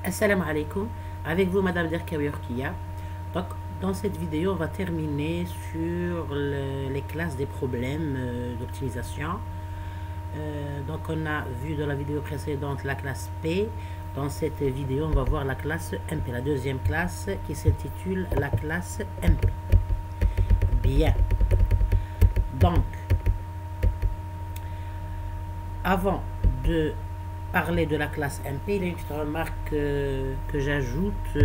Assalamu alaikum, avec vous Madame Derkawi Orkia. Donc dans cette vidéo on va terminer sur les classes des problèmes d'optimisation. Donc on a vu dans la vidéo précédente la classe P. Dans cette vidéo on va voir la classe MP, la deuxième classe qui s'intitule la classe MP. Bien. Donc avant de parler de la classe MP, il y a une petite remarque que j'ajoute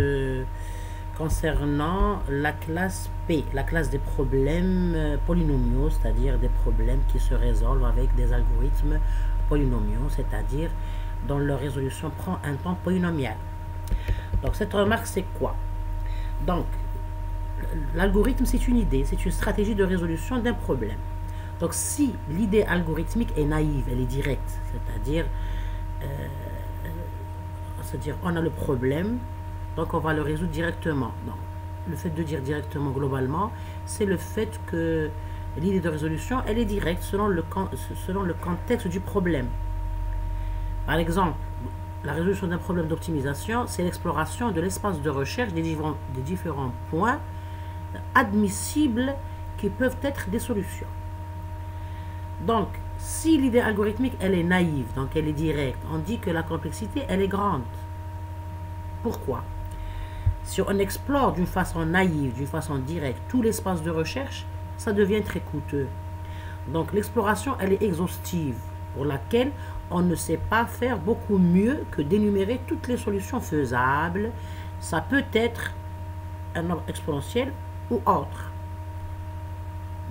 concernant la classe P, la classe des problèmes polynomiaux, c'est-à-dire des problèmes qui se résolvent avec des algorithmes polynomiaux, c'est-à-dire dont leur résolution prend un temps polynomial. Donc cette remarque c'est quoi? Donc l'algorithme c'est une idée, c'est une stratégie de résolution d'un problème. Donc si l'idée algorithmique est naïve, elle est directe, c'est-à-dire on a le problème, donc on va le résoudre directement. Non. Le fait de dire directement globalement, c'est le fait que l'idée de résolution, elle est directe selon le contexte du problème. Par exemple, la résolution d'un problème d'optimisation, c'est l'exploration de l'espace de recherche des différents points admissibles qui peuvent être des solutions. Donc, si l'idée algorithmique, elle est naïve, donc elle est directe, on dit que la complexité, elle est grande. Pourquoi? Si on explore d'une façon naïve, d'une façon directe, tout l'espace de recherche, ça devient très coûteux. Donc l'exploration, elle est exhaustive, pour laquelle on ne sait pas faire beaucoup mieux que d'énumérer toutes les solutions faisables. Ça peut être un nombre exponentiel ou autre.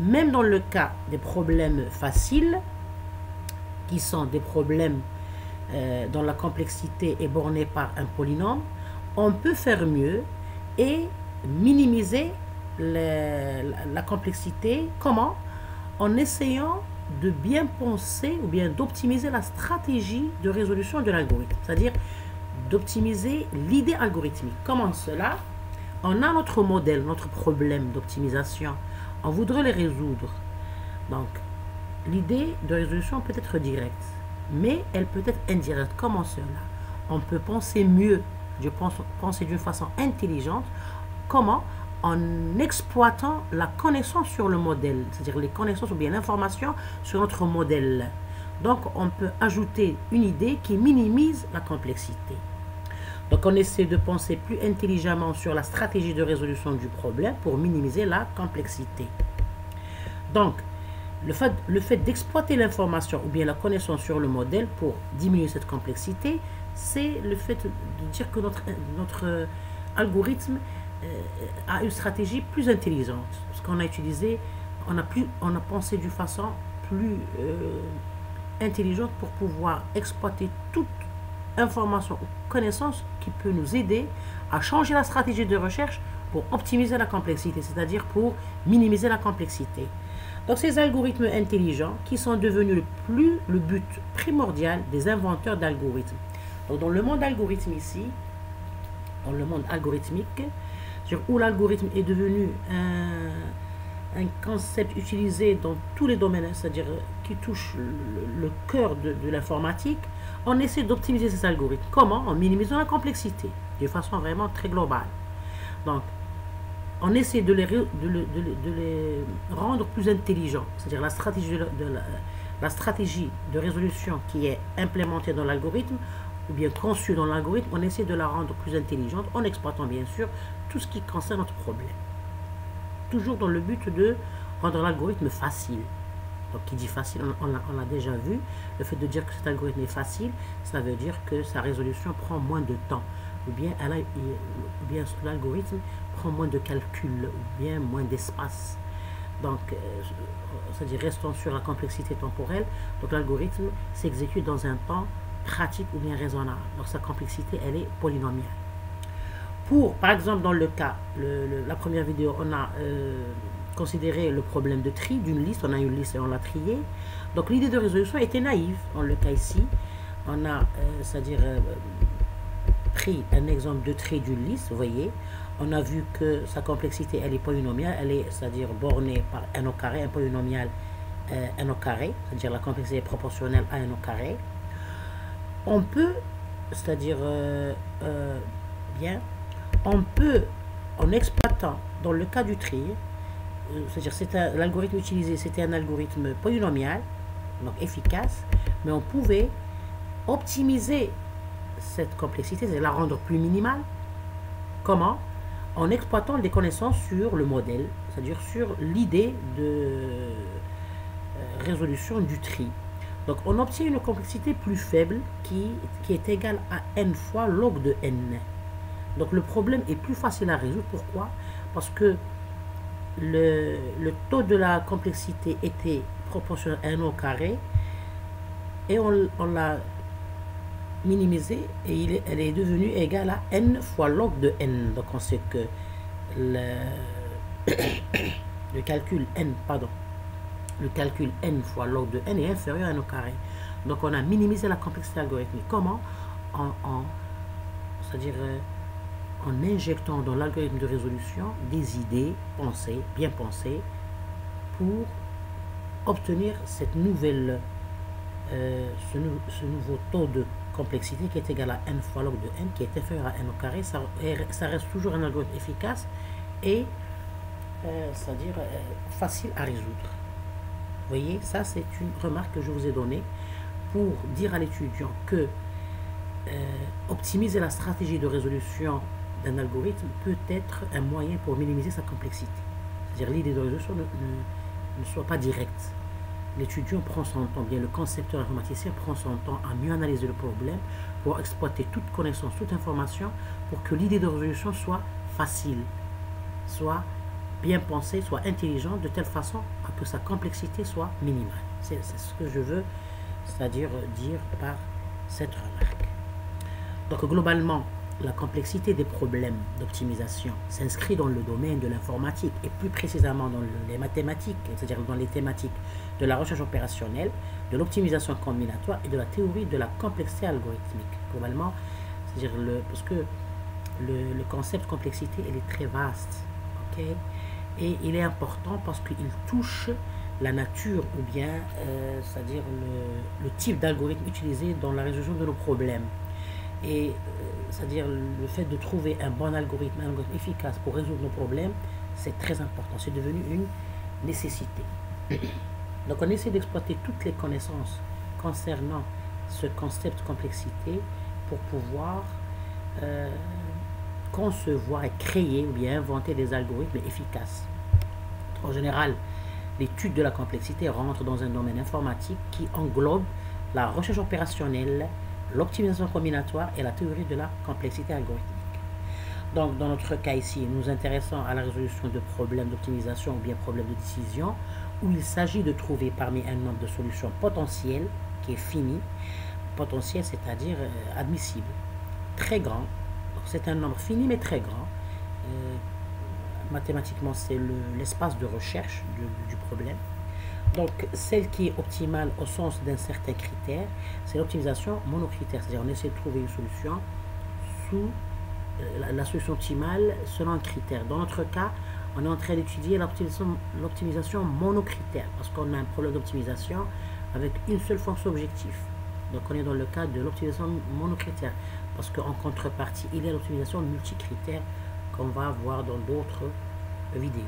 Même dans le cas des problèmes faciles, qui sont des problèmes dont la complexité est bornée par un polynôme, on peut faire mieux et minimiser la complexité. Comment? En essayant de bien penser ou bien d'optimiser la stratégie de résolution de l'algorithme, c'est-à-dire d'optimiser l'idée algorithmique. Comment cela? On a notre modèle, notre problème d'optimisation, on voudrait les résoudre. Donc l'idée de résolution peut être directe, mais elle peut être indirecte. Comment cela? On peut penser mieux, penser d'une façon intelligente. Comment? En exploitant la connaissance sur le modèle, c'est-à-dire les connaissances ou bien l'information sur notre modèle. Donc on peut ajouter une idée qui minimise la complexité. Donc on essaie de penser plus intelligemment sur la stratégie de résolution du problème pour minimiser la complexité. Donc le fait d'exploiter l'information ou bien la connaissance sur le modèle pour diminuer cette complexité, c'est le fait de dire que notre algorithme a une stratégie plus intelligente. Parce qu'on a utilisé, on a pensé d'une façon plus intelligente pour pouvoir exploiter toute information ou connaissance qui peut nous aider à changer la stratégie de recherche pour optimiser la complexité, c'est-à-dire pour minimiser la complexité. Donc ces algorithmes intelligents qui sont devenus le but primordial des inventeurs d'algorithmes. Donc dans le monde algorithme ici, dans le monde algorithmique, où l'algorithme est devenu un concept utilisé dans tous les domaines, c'est-à-dire qui touche le cœur de l'informatique, on essaie d'optimiser ces algorithmes. Comment? En minimisant la complexité, de façon vraiment très globale. Donc, on essaie de les rendre plus intelligents, c'est-à-dire la stratégie de résolution qui est implémentée dans l'algorithme, ou bien conçue dans l'algorithme, on essaie de la rendre plus intelligente en exploitant bien sûr tout ce qui concerne notre problème. Toujours dans le but de rendre l'algorithme facile. Donc qui dit facile, on l'a déjà vu, le fait de dire que cet algorithme est facile, ça veut dire que sa résolution prend moins de temps, ou bien l'algorithme prend moins de calcul, ou bien moins d'espace. Donc, c'est-à-dire restons sur la complexité temporelle, donc l'algorithme s'exécute dans un temps pratique ou bien raisonnable. Donc sa complexité, elle est polynomiale. Par exemple, dans le cas, la première vidéo, on a considéré le problème de tri d'une liste. On a une liste et on l'a triée. Donc l'idée de résolution était naïve. Dans le cas ici, on a, pris un exemple de tri d'une liste. Vous voyez, on a vu que sa complexité, elle est polynomiale. Elle est, c'est-à-dire bornée par n au carré, un polynomial n au carré. C'est-à-dire la complexité est proportionnelle à n au carré. On peut c'est-à-dire bien, on peut, en exploitant, dans le cas du tri, c'est-à-dire l'algorithme utilisé, c'était un algorithme polynomial, donc efficace, mais on pouvait optimiser cette complexité, c'est-à-dire la rendre plus minimale. Comment? En exploitant des connaissances sur le modèle, c'est-à-dire sur l'idée de résolution du tri. Donc on obtient une complexité plus faible qui est égale à n fois log de n. Donc le problème est plus facile à résoudre. Pourquoi? Parce que le taux de la complexité était proportionnel à n au carré et on l'a minimisé et elle est devenue égale à n fois log de n. Donc on sait que le calcul n, pardon, le calcul n fois log de n est inférieur à n au carré. Donc on a minimisé la complexité algorithmique. Comment? C'est-à-dire en injectant dans l'algorithme de résolution des idées pensées, bien pensées, pour obtenir cette nouvelle, ce nouveau taux de complexité qui est égal à n fois log de n, qui est inférieur à n au carré. Ça reste toujours un algorithme efficace et c'est-à-dire facile à résoudre. Vous voyez, ça c'est une remarque que je vous ai donnée pour dire à l'étudiant que optimiser la stratégie de résolution d'un algorithme peut être un moyen pour minimiser sa complexité. C'est-à-dire l'idée de résolution ne soit pas directe. L'étudiant prend son temps, bien le concepteur informaticien prend son temps à mieux analyser le problème pour exploiter toute connaissance, toute information pour que l'idée de résolution soit facile, soit bien pensée, soit intelligente de telle façon à que sa complexité soit minimale. C'est ce que je veux, c'est-à-dire dire par cette remarque. Donc globalement, la complexité des problèmes d'optimisation s'inscrit dans le domaine de l'informatique et plus précisément dans les mathématiques, c'est-à-dire dans les thématiques de la recherche opérationnelle, de l'optimisation combinatoire et de la théorie de la complexité algorithmique. Globalement, c'est-à-dire parce que le concept complexité, il est très vaste, ok? Et il est important parce qu'il touche la nature ou bien, c'est-à-dire le type d'algorithme utilisé dans la résolution de nos problèmes. Et c'est-à-dire le fait de trouver un bon algorithme, un algorithme efficace pour résoudre nos problèmes, c'est très important. C'est devenu une nécessité. Donc on essaie d'exploiter toutes les connaissances concernant ce concept de complexité pour pouvoir concevoir et créer ou bien inventer des algorithmes efficaces. En général, l'étude de la complexité rentre dans un domaine informatique qui englobe la recherche opérationnelle, l'optimisation combinatoire et la théorie de la complexité algorithmique. Donc, dans notre cas ici, nous nous intéressons à la résolution de problèmes d'optimisation ou bien problèmes de décision, où il s'agit de trouver parmi un nombre de solutions potentielles, qui est fini, potentiel, c'est-à-dire admissible, très grand. C'est un nombre fini mais très grand. Mathématiquement, c'est l'espace de recherche du problème. Donc, celle qui est optimale au sens d'un certain critère, c'est l'optimisation monocritère. C'est-à-dire, on essaie de trouver une solution sous la solution optimale selon un critère. Dans notre cas, on est en train d'étudier l'optimisation monocritère parce qu'on a un problème d'optimisation avec une seule fonction objectif. Donc, on est dans le cas de l'optimisation monocritère parce qu'en contrepartie, il y a l'optimisation multicritère qu'on va voir dans d'autres vidéos.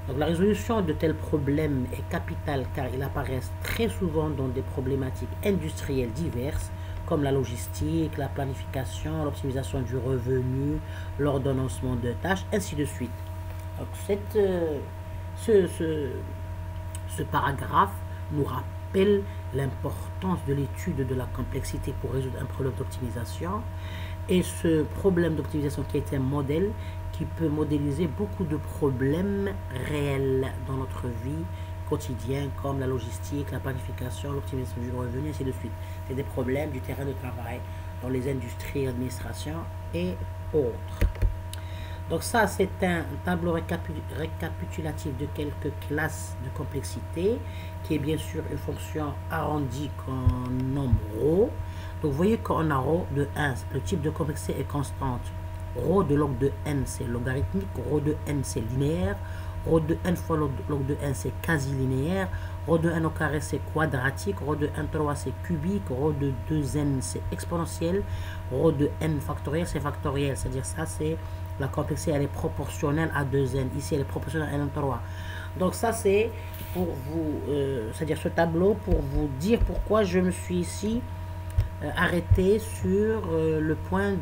Donc la résolution de tels problèmes est capitale car ils apparaissent très souvent dans des problématiques industrielles diverses comme la logistique, la planification, l'optimisation du revenu, l'ordonnancement de tâches, ainsi de suite. Donc ce paragraphe nous rappelle l'importance de l'étude de la complexité pour résoudre un problème d'optimisation et ce problème d'optimisation qui est un modèle qui peut modéliser beaucoup de problèmes réels dans notre vie quotidienne comme la logistique, la planification, l'optimisation du revenu, ainsi de suite. C'est des problèmes du terrain de travail dans les industries, l'administration et autres. Donc ça, c'est un tableau récapitulatif de quelques classes de complexité qui est bien sûr une fonction arrondie qu'on nomme ρ. Donc vous voyez qu'on a ρ de 1, le type de complexité est constante. Rho de log de n c'est logarithmique, rho de n c'est linéaire, rho de n fois log de n c'est quasi linéaire, Rho de n au carré, c'est quadratique. Rho de n 3, c'est cubique. Rho de 2n, c'est exponentiel. Rho de n factoriel, c'est factoriel. C'est-à-dire ça, c'est la complexité, elle est proportionnelle à 2n. Ici, elle est proportionnelle à n 3. Donc ça, c'est pour vous, c'est-à-dire ce tableau, pour vous dire pourquoi je me suis ici arrêté sur le point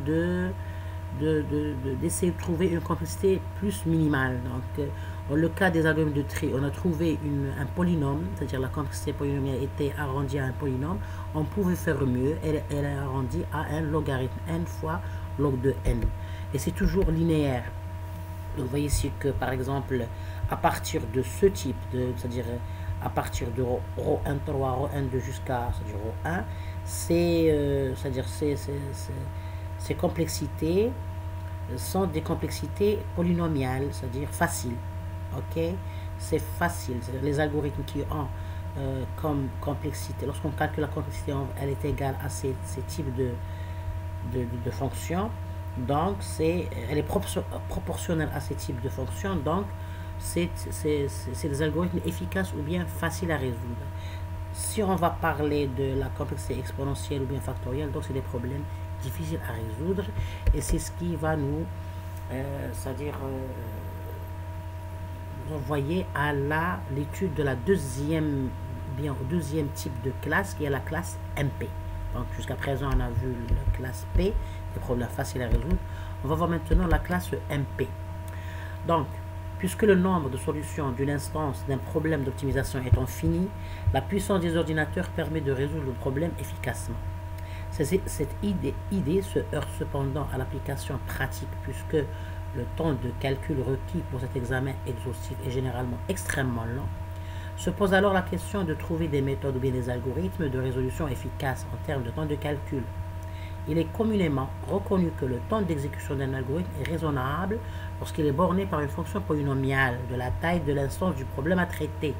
d'essayer de trouver une complexité plus minimale. Donc, dans le cas des algorithmes de tri, on a trouvé un polynôme, c'est-à-dire la complexité polynomiale était arrondie à un polynôme. On pouvait faire mieux, elle est arrondie à un logarithme, n fois log de n. Et c'est toujours linéaire. Donc, vous voyez ici que, par exemple, à partir de ce type, c'est-à-dire à partir de rho 1, 3, rho 1, 2 jusqu'à rho 1, c'est-à-dire ces complexités sont des complexités polynomiales, c'est-à-dire faciles. Ok, c'est facile. Les algorithmes qui ont comme complexité, lorsqu'on calcule la complexité, elle est égale à ces types de fonctions. Donc, elle est proportionnelle à ces types de fonctions. Donc, c'est des algorithmes efficaces ou bien faciles à résoudre. Si on va parler de la complexité exponentielle ou bien factorielle, donc c'est des problèmes difficiles à résoudre. Et c'est ce qui va nous, c'est-à-dire envoyer à l'étude de la au deuxième type de classe, qui est la classe MP. Donc jusqu'à présent, on a vu la classe P, des problèmes faciles à résoudre. On va voir maintenant la classe MP. Donc, puisque le nombre de solutions d'une instance d'un problème d'optimisation est infini, la puissance des ordinateurs permet de résoudre le problème efficacement. Cette idée se heurte cependant à l'application pratique, puisque le temps de calcul requis pour cet examen exhaustif est généralement extrêmement lent. Se pose alors la question de trouver des méthodes ou bien des algorithmes de résolution efficaces en termes de temps de calcul. Il est communément reconnu que le temps d'exécution d'un algorithme est raisonnable lorsqu'il est borné par une fonction polynomiale de la taille de l'instance du problème à traiter.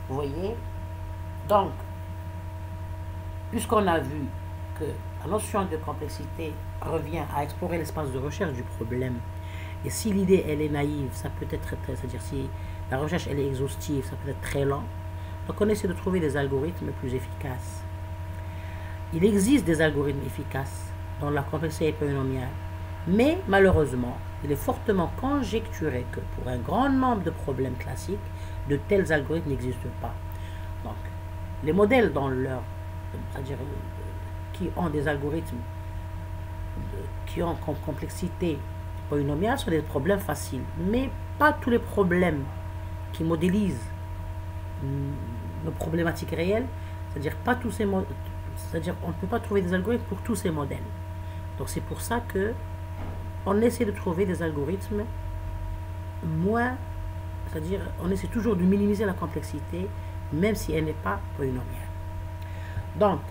Vous voyez? Donc, puisqu'on a vu que la notion de complexité revient à explorer l'espace de recherche du problème, et si l'idée elle est naïve, ça peut être c'est-à-dire si la recherche elle est exhaustive, ça peut être très lent. Donc on essaie de trouver des algorithmes plus efficaces. Il existe des algorithmes efficaces dont la complexité est polynomiale, mais malheureusement, il est fortement conjecturé que pour un grand nombre de problèmes classiques, de tels algorithmes n'existent pas. Donc, les modèles c'est-à-dire qui ont des algorithmes qui ont comme complexité polynomiale sont des problèmes faciles, mais pas tous les problèmes qui modélisent nos problématiques réelles, c'est-à-dire pas tous ces c'est-à-dire on ne peut pas trouver des algorithmes pour tous ces modèles. Donc c'est pour ça que on essaie de trouver des algorithmes moins, c'est-à-dire on essaie toujours de minimiser la complexité même si elle n'est pas polynomiale. Donc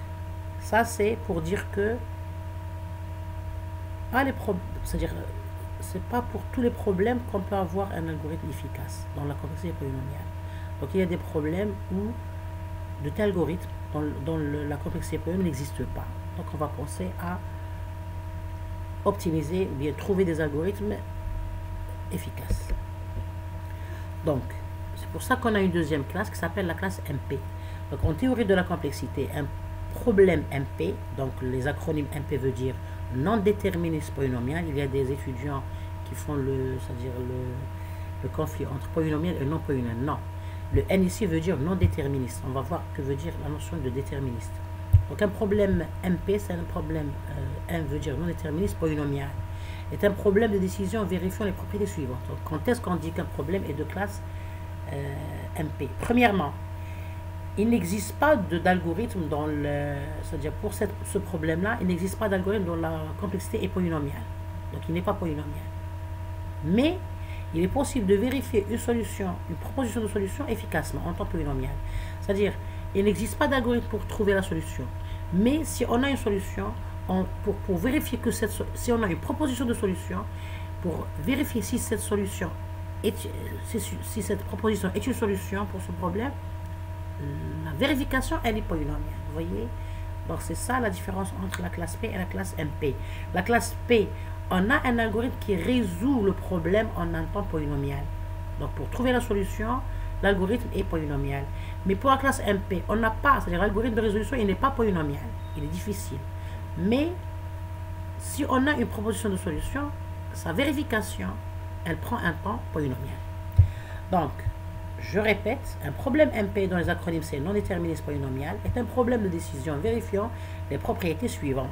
ça c'est pour dire que c'est-à-dire c'est pas pour tous les problèmes qu'on peut avoir un algorithme efficace dans la complexité polynomiale. Donc il y a des problèmes où de tels algorithmes dont la complexité polynomiale n'existe pas. Donc on va penser à optimiser ou bien trouver des algorithmes efficaces. Donc c'est pour ça qu'on a une deuxième classe qui s'appelle la classe MP. Donc en théorie de la complexité, un problème MP, donc les acronymes MP veut dire non déterministe polynomial. Il y a des étudiants qui font c'est-à-dire le conflit entre polynomial et non polynomial. Non. Le N ici veut dire non déterministe. On va voir que veut dire la notion de déterministe. Donc un problème MP, c'est un problème, N veut dire non déterministe polynomial, est un problème de décision vérifiant les propriétés suivantes. Donc, quand est-ce qu'on dit qu'un problème est de classe MP? Premièrement, il n'existe pas d'algorithme dans c'est-à-dire pour ce problème-là, il n'existe pas d'algorithme dont la complexité est polynomiale. Donc il n'est pas polynomial. Mais il est possible de vérifier une proposition de solution efficacement en temps polynomial. C'est-à-dire, il n'existe pas d'algorithme pour trouver la solution. Mais si on a une solution, pour vérifier que si on a une proposition de solution, pour vérifier si cette solution si cette proposition est une solution pour ce problème, la vérification elle est polynomiale. Vous voyez? Donc c'est ça la différence entre la classe P et la classe MP. La classe P, on a un algorithme qui résout le problème en un temps polynomial. Donc pour trouver la solution, l'algorithme est polynomial. Mais pour la classe MP, on n'a pas, c'est-à-dire l'algorithme de résolution, il n'est pas polynomial, il est difficile. Mais si on a une proposition de solution, sa vérification, elle prend un temps polynomial. Donc, je répète, un problème MP dans les acronymes c'est non déterministe polynomial est un problème de décision vérifiant les propriétés suivantes.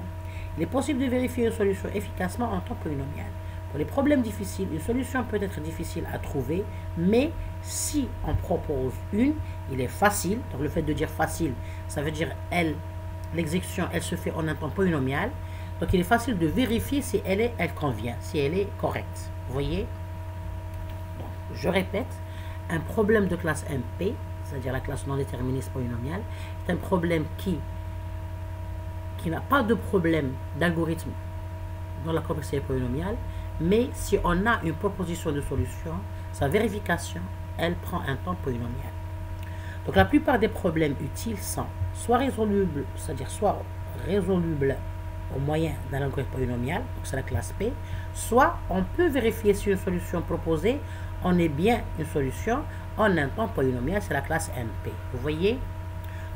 Il est possible de vérifier une solution efficacement en temps polynomial. Pour les problèmes difficiles, une solution peut être difficile à trouver, mais si on propose une, il est facile. Donc le fait de dire facile, ça veut dire l'exécution, elle se fait en un temps polynomial. Donc il est facile de vérifier si elle convient, si elle est correcte. Vous voyez? Donc, je répète, un problème de classe MP, c'est-à-dire la classe non déterministe polynomiale, est un problème qui n'a pas de problème d'algorithme dans la complexité polynomiale, mais si on a une proposition de solution, sa vérification, elle prend un temps polynomial. Donc la plupart des problèmes utiles sont soit résolubles, c'est-à-dire soit résolubles au moyen d'un algorithme polynomial, donc c'est la classe P, soit on peut vérifier si une solution proposée en est bien une solution en un temps polynomial, c'est la classe MP. Vous voyez?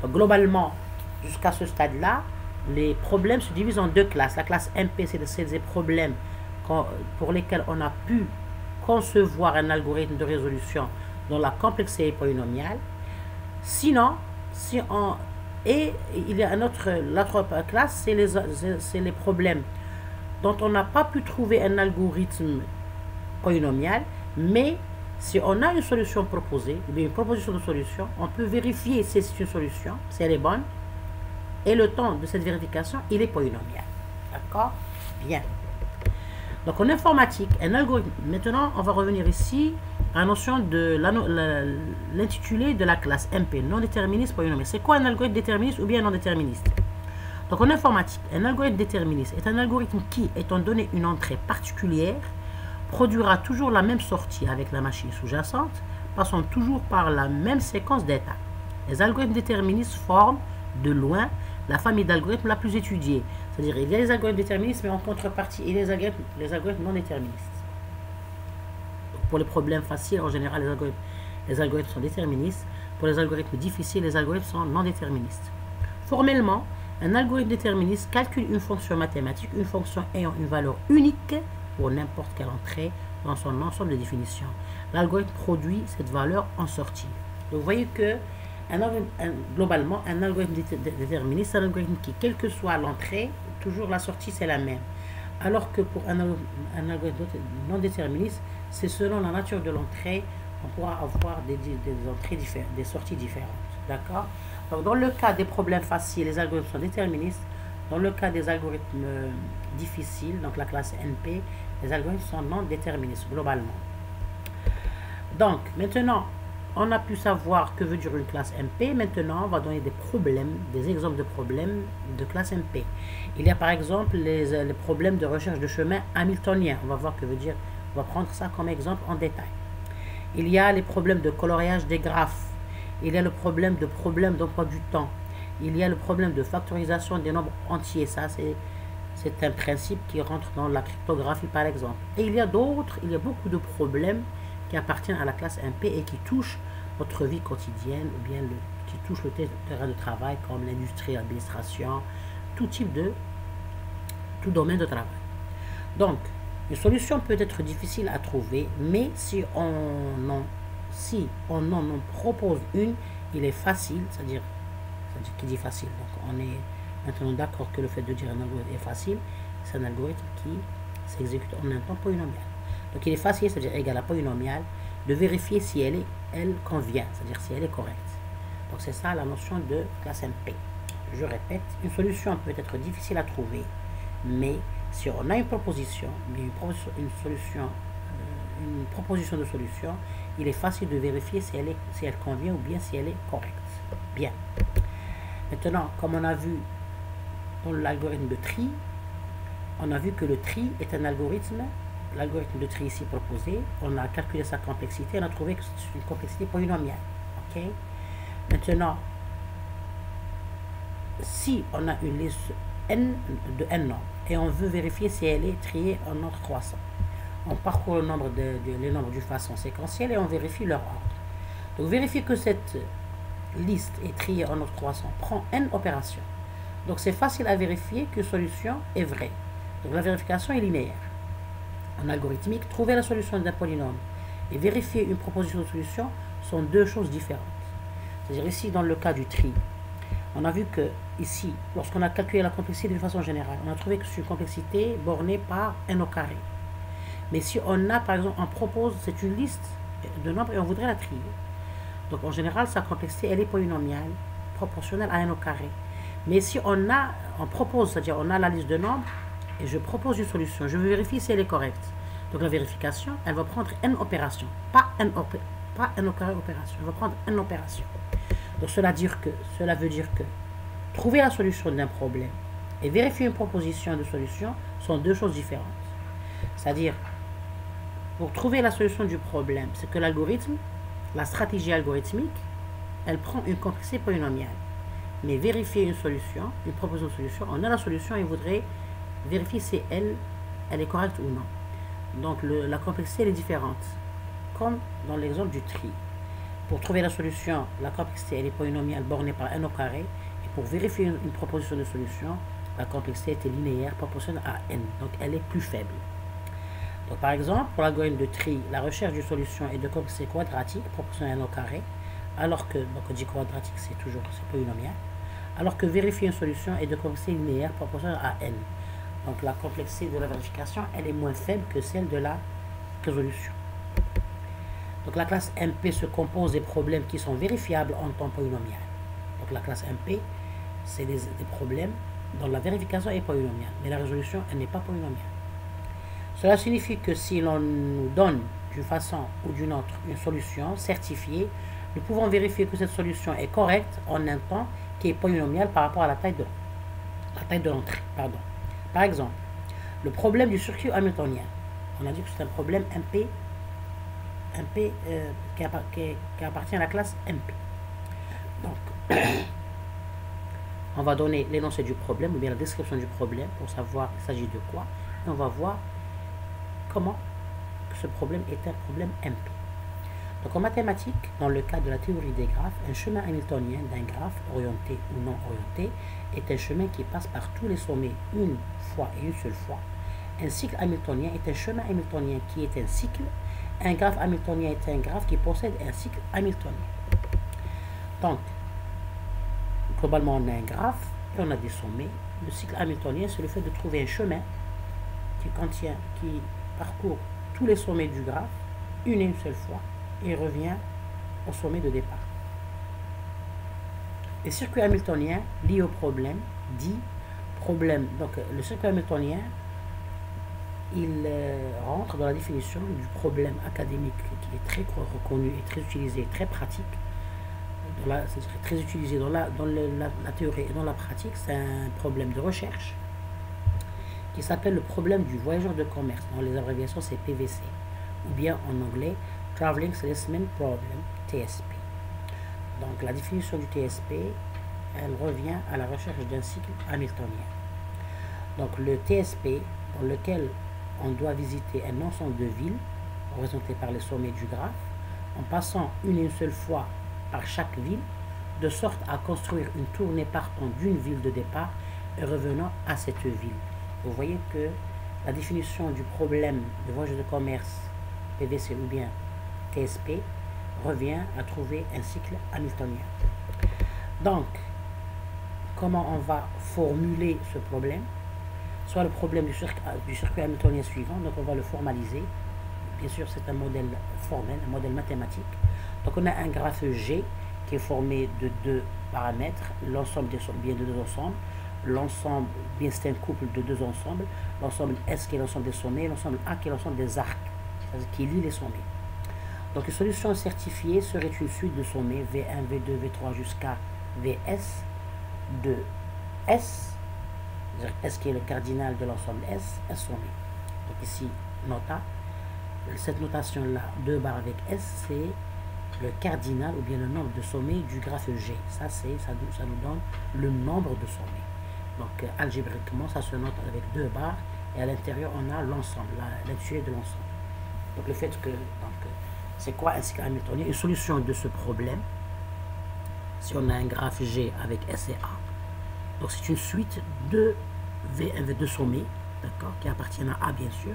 Donc globalement, jusqu'à ce stade-là, les problèmes se divisent en deux classes. La classe MP, c'est des problèmes pour lesquels on a pu concevoir un algorithme de résolution dont la complexité est polynomiale. Sinon, il y a l'autre classe, c'est les problèmes dont on n'a pas pu trouver un algorithme polynomial, mais si on a une solution proposée, une proposition de solution, on peut vérifier si c'est une solution, si elle est bonne, et le temps de cette vérification, il est polynomial. D'accord? Bien. Donc en informatique, un algorithme, maintenant on va revenir ici à la notion de l'intitulé de la classe MP, non déterministe polynomial. C'est quoi un algorithme déterministe ou bien non déterministe? Donc en informatique, un algorithme déterministe est un algorithme qui, étant donné une entrée particulière, produira toujours la même sortie avec la machine sous-jacente, passant toujours par la même séquence d'étapes. Les algorithmes déterministes forment, de loin, la famille d'algorithmes la plus étudiée. C'est-à-dire, il y a les algorithmes déterministes, mais en contrepartie, il y a les algorithmes non déterministes. Donc, pour les problèmes faciles, en général, les algorithmes sont déterministes. Pour les algorithmes difficiles, les algorithmes sont non déterministes. Formellement, un algorithme déterministe calcule une fonction mathématique, une fonction ayant une valeur unique pour n'importe quelle entrée dans son ensemble de définitions. L'algorithme produit cette valeur en sortie. Donc, vous voyez que globalement, un algorithme déterministe, c'est un algorithme qui, quelle que soit l'entrée, toujours la sortie, c'est la même. Alors que pour un algorithme non déterministe, c'est selon la nature de l'entrée, on pourra avoir des entrées différentes, des sorties différentes. D'accord? Donc, dans le cas des problèmes faciles, les algorithmes sont déterministes. Dans le cas des algorithmes difficiles, donc la classe NP, les algorithmes sont non déterministes, globalement. Donc, maintenant, on a pu savoir que veut dire une classe MP. Maintenant, on va donner des exemples de problèmes de classe MP. Il y a par exemple les problèmes de recherche de chemin hamiltonien. On va voir que veut dire, on va prendre ça comme exemple en détail. Il y a les problèmes de coloriage des graphes. Il y a le problème d'emploi du temps. Il y a le problème de factorisation des nombres entiers. Ça, c'est un principe qui rentre dans la cryptographie, par exemple. Et il y a beaucoup de problèmes qui appartiennent à la classe MP et qui touchent notre vie quotidienne ou bien qui touchent le terrain de travail comme l'industrie, l'administration, tout domaine de travail. Donc, une solution peut être difficile à trouver, mais si on en propose une, il est facile, c'est-à-dire qui dit facile. Donc, on est maintenant d'accord que le fait de dire un algorithme est facile, c'est un algorithme qui s'exécute en un temps polynomial. Donc il est facile, c'est-à-dire égal à polynomial, de vérifier si elle convient, c'est-à-dire si elle est correcte. Donc c'est ça la notion de classe MP. Je répète, une solution peut être difficile à trouver, mais si on a une proposition de solution, il est facile de vérifier si elle convient ou bien si elle est correcte. Bien. Maintenant, comme on a vu dans l'algorithme de tri, on a vu que le tri est un algorithme. L'algorithme de tri ici proposé, on a calculé sa complexité, on a trouvé que c'est une complexité polynomiale. Ok. Maintenant, si on a une liste n de n nombres et on veut vérifier si elle est triée en ordre croissant, on parcourt les nombres d'une façon séquentielle et on vérifie leur ordre. Donc vérifier que cette liste est triée en ordre croissant prend n opérations. Donc c'est facile à vérifier qu'une solution est vraie. Donc la vérification est linéaire. En algorithmique, trouver la solution d'un polynôme et vérifier une proposition de solution sont deux choses différentes. C'est-à-dire ici, dans le cas du tri, on a vu que ici, lorsqu'on a calculé la complexité de façon générale, on a trouvé que c'est une complexité bornée par n au carré. Mais si on a, par exemple, on propose, c'est une liste de nombres et on voudrait la trier. Donc en général, sa complexité, elle est polynomiale, proportionnelle à n au carré. Mais si on propose, c'est-à-dire on a la liste de nombres et je propose une solution, je veux vérifier si elle est correcte. Donc la vérification, elle va prendre n opérations, pas n au carré opération, elle va prendre n opérations. Donc cela veut dire que trouver la solution d'un problème et vérifier une proposition de solution sont deux choses différentes. C'est-à-dire, pour trouver la solution du problème, c'est que l'algorithme, la stratégie algorithmique, elle prend une complexité polynomiale. Mais vérifier une solution, une proposition de solution, on a la solution et on voudrait vérifier si elle est correcte ou non. Donc la complexité elle est différente, comme dans l'exemple du tri. Pour trouver la solution, la complexité elle est polynomiale bornée par n au carré. Et pour vérifier une proposition de solution, la complexité est linéaire proportionnelle à n. Donc elle est plus faible. Donc par exemple, pour l'algorithme de tri, la recherche d'une solution est de complexité quadratique proportionnelle à n au carré. Alors que, donc on dit quadratique, c'est polynomial. Alors que vérifier une solution est de complexité linéaire proportionnelle à n. Donc la complexité de la vérification, elle est moins faible que celle de la résolution. Donc la classe MP se compose des problèmes qui sont vérifiables en temps polynomial. Donc la classe MP, c'est des problèmes dont la vérification est polynomiale, mais la résolution, elle n'est pas polynomiale. Cela signifie que si l'on nous donne d'une façon ou d'une autre une solution certifiée, nous pouvons vérifier que cette solution est correcte en un temps qui est polynomial par rapport à la taille de l'entrée. Par exemple, le problème du circuit hamiltonien. On a dit que c'est un problème MP qui appartient à la classe MP. Donc, on va donner l'énoncé du problème ou bien la description du problème pour savoir il s'agit de quoi. Et on va voir comment ce problème est un problème MP. Donc en mathématiques, dans le cas de la théorie des graphes, un chemin hamiltonien d'un graphe orienté ou non orienté est un chemin qui passe par tous les sommets une fois et une seule fois. Un cycle hamiltonien est un chemin hamiltonien qui est un cycle. Un graphe hamiltonien est un graphe qui possède un cycle hamiltonien. Donc, globalement, on a un graphe et on a des sommets. Le cycle hamiltonien, c'est le fait de trouver un chemin qui parcourt tous les sommets du graphe une et une seule fois et revient au sommet de départ. Les circuits hamiltoniens liés au problème dit problème. Donc, le circuit hamiltonien, il rentre dans la définition du problème académique qui est très reconnu et très utilisé, très pratique. C'est très utilisé dans la théorie et dans la pratique. C'est un problème de recherche qui s'appelle le problème du voyageur de commerce. Dans les abréviations, c'est PVC. Ou bien en anglais, Traveling Salesman Problem, TSP. Donc la définition du TSP, elle revient à la recherche d'un cycle hamiltonien. Donc le TSP, dans lequel on doit visiter un ensemble de villes, représentées par les sommets du graphe, en passant une et une seule fois par chaque ville, de sorte à construire une tournée partant d'une ville de départ et revenant à cette ville. Vous voyez que la définition du problème de voyage de commerce, PVC ou bien TSP, revient à trouver un cycle hamiltonien. Donc, comment on va formuler ce problème? Soit le problème du circuit hamiltonien suivant, donc on va le formaliser. Bien sûr, c'est un modèle formel, un modèle mathématique. Donc on a un graphe G qui est formé de deux paramètres, l'ensemble bien de deux ensembles, l'ensemble, bien c'est un couple de deux ensembles, l'ensemble S qui est l'ensemble des sommets, l'ensemble A qui est l'ensemble des arcs, c'est-à-dire qui lie les sommets. Donc une solution certifiée serait une suite de sommets V1, V2, V3 jusqu'à Vs de S, c'est-à-dire S qui est le cardinal de l'ensemble S sommet. Donc ici, nota, cette notation-là, 2 barres avec S, c'est le cardinal ou bien le nombre de sommets du graphe G. Ça nous donne le nombre de sommets. Donc algébriquement, ça se note avec 2 barres et à l'intérieur, on a l'ensemble, l'intitulé de l'ensemble. Donc le fait que C'est quoi un cycle hamiltonien? Une solution de ce problème, si on a un graphe G avec S et A, donc c'est une suite de V1, V2 sommets, d'accord, qui appartiennent à A bien sûr,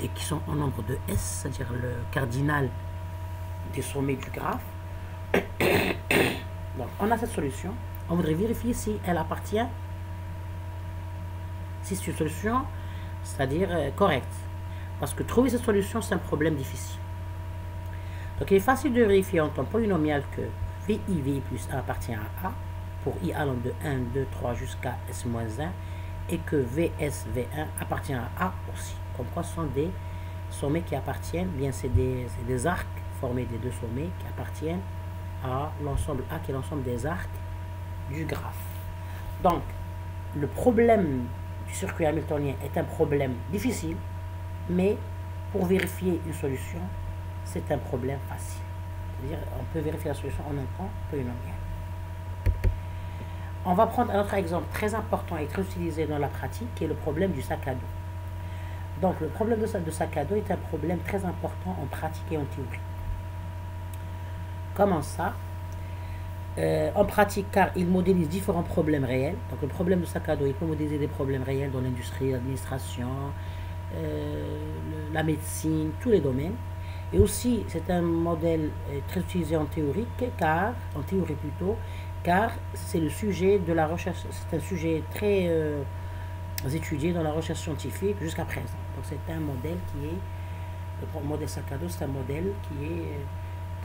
et qui sont en nombre de S, c'est-à-dire le cardinal des sommets du graphe. Donc on a cette solution, on voudrait vérifier si elle appartient, si c'est une solution, c'est-à-dire correcte. Parce que trouver cette solution, c'est un problème difficile. Donc il est facile de vérifier en temps polynomial que VI plus 1 appartient à A, pour I allant de 1, 2, 3 jusqu'à S-1, et que VS-V1 appartient à A aussi. Comme quoi ce sont des sommets qui appartiennent, bien c'est des arcs formés des deux sommets qui appartiennent à l'ensemble A, qui est l'ensemble des arcs du graphe. Donc, le problème du circuit hamiltonien est un problème difficile, mais pour vérifier une solution, c'est un problème facile. C'est-à-dire, on peut vérifier la solution en un temps polynomial. On va prendre un autre exemple très important et très utilisé dans la pratique, qui est le problème du sac à dos. Donc, le problème de sac à dos est un problème très important en pratique et en théorie. Comment ça? En pratique, car il modélise différents problèmes réels. Donc, le problème de sac à dos, il peut modéliser des problèmes réels dans l'industrie, l'administration, la médecine, tous les domaines. Et aussi, c'est un modèle très utilisé en théorie, car c'est le sujet de la recherche, c'est un sujet très étudié dans la recherche scientifique jusqu'à présent. Donc c'est un modèle qui est, le modèle sac à dos, c'est un modèle qui est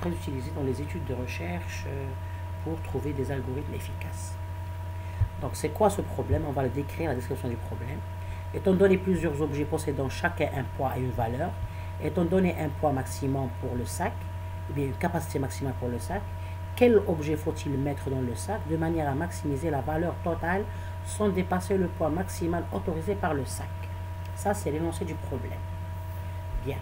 très utilisé dans les études de recherche pour trouver des algorithmes efficaces. Donc c'est quoi ce problème? On va le décrire, la description du problème. Étant donné plusieurs objets possédant chacun un poids et une valeur, étant donné un poids maximum pour le sac, ou bien une capacité maximale pour le sac, quel objet faut-il mettre dans le sac de manière à maximiser la valeur totale sans dépasser le poids maximal autorisé par le sac? Ça, c'est l'énoncé du problème. Bien.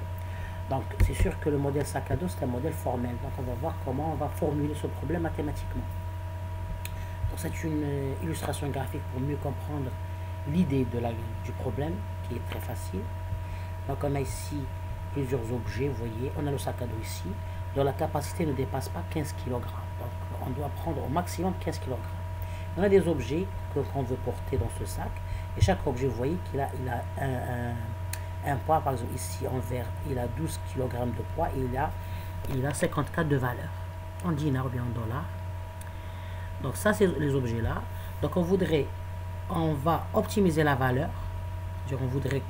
Donc, c'est sûr que le modèle sac à dos, c'est un modèle formel. Donc, on va voir comment on va formuler ce problème mathématiquement. Donc, c'est une illustration graphique pour mieux comprendre l'idée du problème, qui est très facile. Donc, on a ici plusieurs objets, vous voyez. On a le sac à dos ici, dont la capacité ne dépasse pas 15 kg. Donc, on doit prendre au maximum 15 kg. On a des objets qu'on veut porter dans ce sac. Et chaque objet, vous voyez qu'il a un poids, par exemple ici en vert, il a 12 kg de poids et il a 54 de valeur. En dinars ou bien en dollars. Donc ça, c'est les objets là. Donc on va optimiser la valeur. On voudrait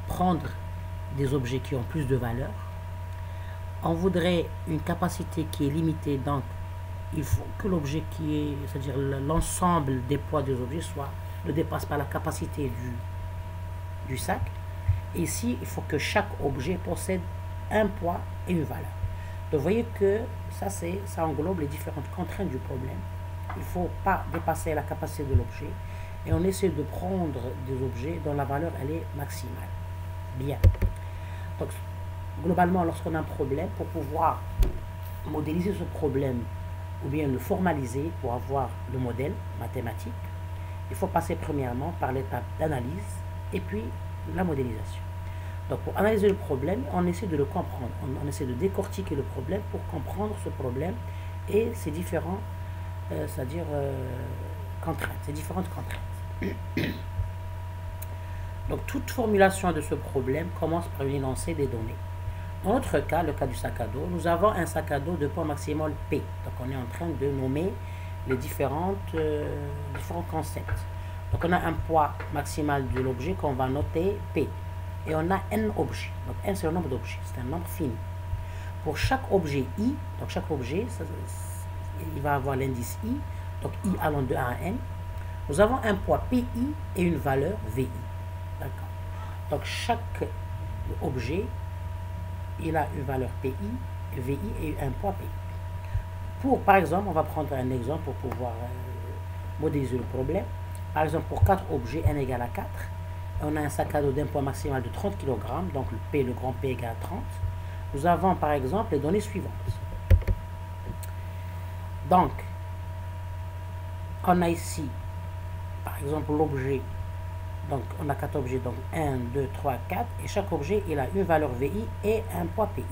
prendre des objets qui ont plus de valeur. On voudrait une capacité qui est limitée, donc il faut que l'objet c'est-à-dire l'ensemble des poids des objets ne dépasse pas la capacité du sac. Et ici, il faut que chaque objet possède un poids et une valeur. Donc vous voyez que ça englobe les différentes contraintes du problème. Il ne faut pas dépasser la capacité de l'objet. Et on essaie de prendre des objets dont la valeur elle est maximale. Bien. Donc, globalement, lorsqu'on a un problème, pour pouvoir modéliser ce problème ou bien le formaliser pour avoir le modèle mathématique, il faut passer premièrement par l'étape d'analyse et puis la modélisation. Donc pour analyser le problème, on essaie de le comprendre, on essaie de décortiquer le problème pour comprendre ce problème et ses différents, c'est-à-dire contraintes, ces différentes contraintes. Donc toute formulation de ce problème commence par une énoncé des données. Dans notre cas, le cas du sac à dos, nous avons un sac à dos de poids maximal P. Donc on est en train de nommer les différents concepts. Donc on a un poids maximal de l'objet qu'on va noter P. Et on a n objets. Donc n c'est le nombre d'objets, c'est un nombre fini. Pour chaque objet I, donc chaque objet, il va avoir l'indice I, donc I allant de 1 à n. Nous avons un poids PI et une valeur VI. D'accord. Donc chaque objet, il a une valeur PI, VI et un poids PI. Par exemple, on va prendre un exemple pour pouvoir modéliser le problème. Par exemple, pour 4 objets, n égale à 4, on a un sac à dos d'un poids maximal de 30 kg, donc le grand P égale à 30. Nous avons par exemple les données suivantes. Donc, on a ici, par exemple, l'objet. Donc, on a 4 objets, donc 1, 2, 3, 4. Et chaque objet, il a une valeur VI et un poids PI.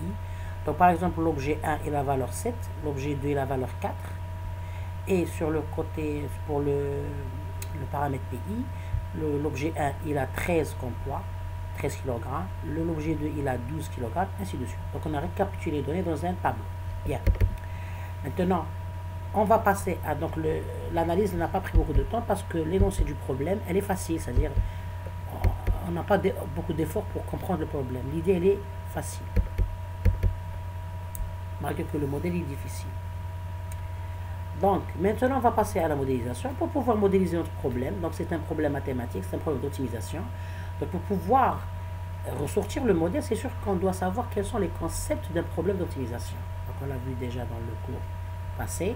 Donc par exemple, l'objet 1 est la valeur 7, l'objet 2 est la valeur 4. Et sur le côté, pour le paramètre PI, l'objet 1 il a 13 comme poids, 13 kg, l'objet 2 il a 12 kg, ainsi de suite. Donc on a récapitulé les données dans un tableau. Bien. Maintenant, on va passer à... Donc l'analyse n'a pas pris beaucoup de temps parce que l'énoncé du problème, elle est facile, c'est-à-dire on n'a pas beaucoup d'efforts pour comprendre le problème. L'idée, elle est facile, malgré que le modèle est difficile. Donc, maintenant, on va passer à la modélisation. Pour pouvoir modéliser notre problème, donc c'est un problème mathématique, c'est un problème d'optimisation. Donc, pour pouvoir ressortir le modèle, c'est sûr qu'on doit savoir quels sont les concepts d'un problème d'optimisation. Donc, on l'a vu déjà dans le cours passé.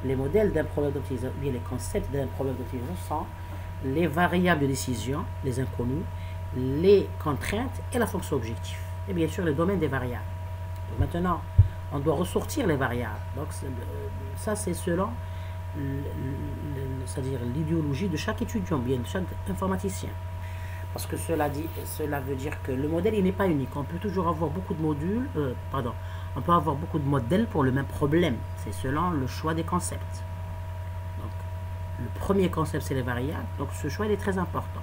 Les modèles d'un problème d'optimisation, bien les concepts d'un problème d'optimisation sont les variables de décision, les inconnus, les contraintes et la fonction objectif. Et bien sûr, le domaine des variables. Donc, maintenant, on doit ressortir les variables. Donc, ça, c'est selon c'est-à-dire l'idéologie de chaque étudiant, bien de chaque informaticien. Parce que cela veut dire que le modèle, il n'est pas unique. On peut toujours avoir beaucoup de modules, on peut avoir beaucoup de modèles pour le même problème. C'est selon le choix des concepts. Donc, le premier concept, c'est les variables. Donc, ce choix, il est très important.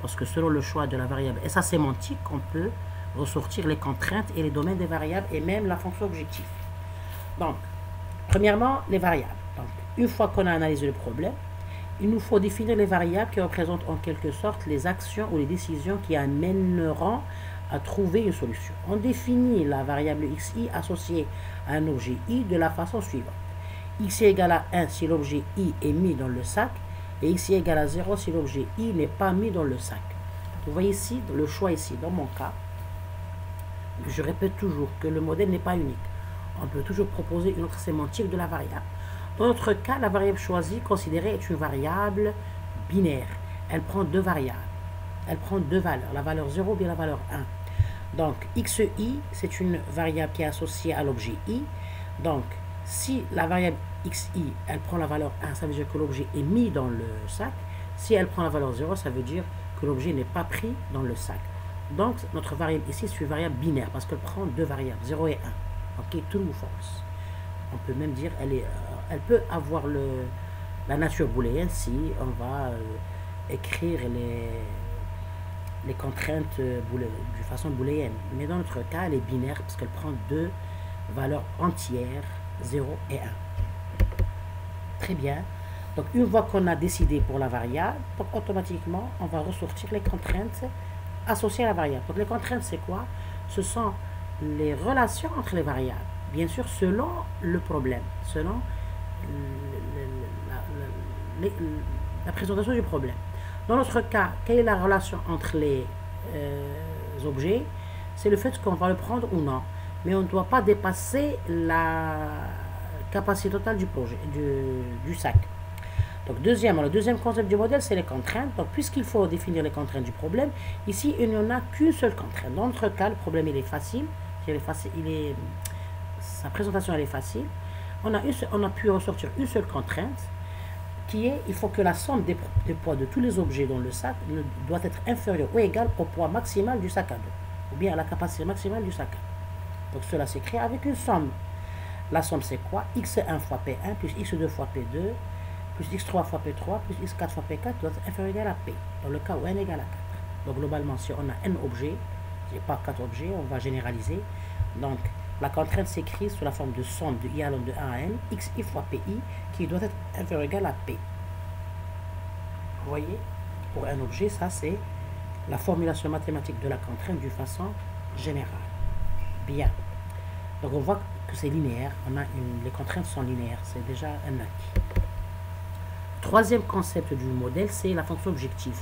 Parce que selon le choix de la variable et sa sémantique, on peut ressortir les contraintes et les domaines des variables et même la fonction objectif. Donc, premièrement, les variables. Donc, une fois qu'on a analysé le problème, il nous faut définir les variables qui représentent en quelque sorte les actions ou les décisions qui amèneront à trouver une solution. On définit la variable xi associée à un objet i de la façon suivante. Xi égale à 1 si l'objet i est mis dans le sac et xi égale à 0 si l'objet i n'est pas mis dans le sac. Vous voyez ici, le choix ici, dans mon cas, je répète toujours que le modèle n'est pas unique. On peut toujours proposer une autre sémantique de la variable. Dans notre cas, la variable choisie, considérée, est une variable binaire. Elle prend deux variables. Elle prend deux valeurs, la valeur 0 ou bien la valeur 1. Donc, xi, c'est une variable qui est associée à l'objet i. Donc, si la variable xi, elle prend la valeur 1, ça veut dire que l'objet est mis dans le sac. Si elle prend la valeur 0, ça veut dire que l'objet n'est pas pris dans le sac. Donc, notre variable ici, c'est une variable binaire parce qu'elle prend deux variables, 0 et 1. Ok, true ou false. On peut même dire, elle peut avoir la nature booléenne si on va écrire les contraintes de façon booléenne. Mais dans notre cas, elle est binaire parce qu'elle prend deux valeurs entières, 0 et 1. Très bien. Donc, une fois qu'on a décidé pour la variable, donc automatiquement, on va ressortir les contraintes associées à la variable. Donc, les contraintes, c'est quoi? Ce sont les relations entre les variables. Bien sûr, selon le problème, selon la présentation du problème. Dans notre cas, quelle est la relation entre les objets? C'est le fait qu'on va le prendre ou non. Mais on ne doit pas dépasser la capacité totale du projet, du sac. Donc, le deuxième concept du modèle, c'est les contraintes. Donc, puisqu'il faut définir les contraintes du problème, ici, il n'y en a qu'une seule contrainte. Dans notre cas, le problème, il est facile. Sa présentation, elle est facile. On a pu ressortir une seule contrainte, qui est, il faut que la somme des poids de tous les objets dans le sac doit être inférieure ou égale au poids maximal du sac à dos, ou bien à la capacité maximale du sac à dos. Donc, cela s'écrit avec une somme. La somme, c'est quoi? X1 fois P1 plus X2 fois P2 plus x3 fois p3 plus x4 fois p4 doit être inférieur ou égal à p, dans le cas où n égale à 4. Donc globalement, si on a n objets, et pas 4 objets, on va généraliser. Donc la contrainte s'écrit sous la forme de somme de i allant de 1 à n, xi fois pi, qui doit être inférieur ou égal à p. Vous voyez, pour un objet, ça c'est la formulation mathématique de la contrainte d'une façon générale. Bien. Donc on voit que c'est linéaire, les contraintes sont linéaires, c'est déjà un acquis. Troisième concept du modèle, c'est la fonction objectif.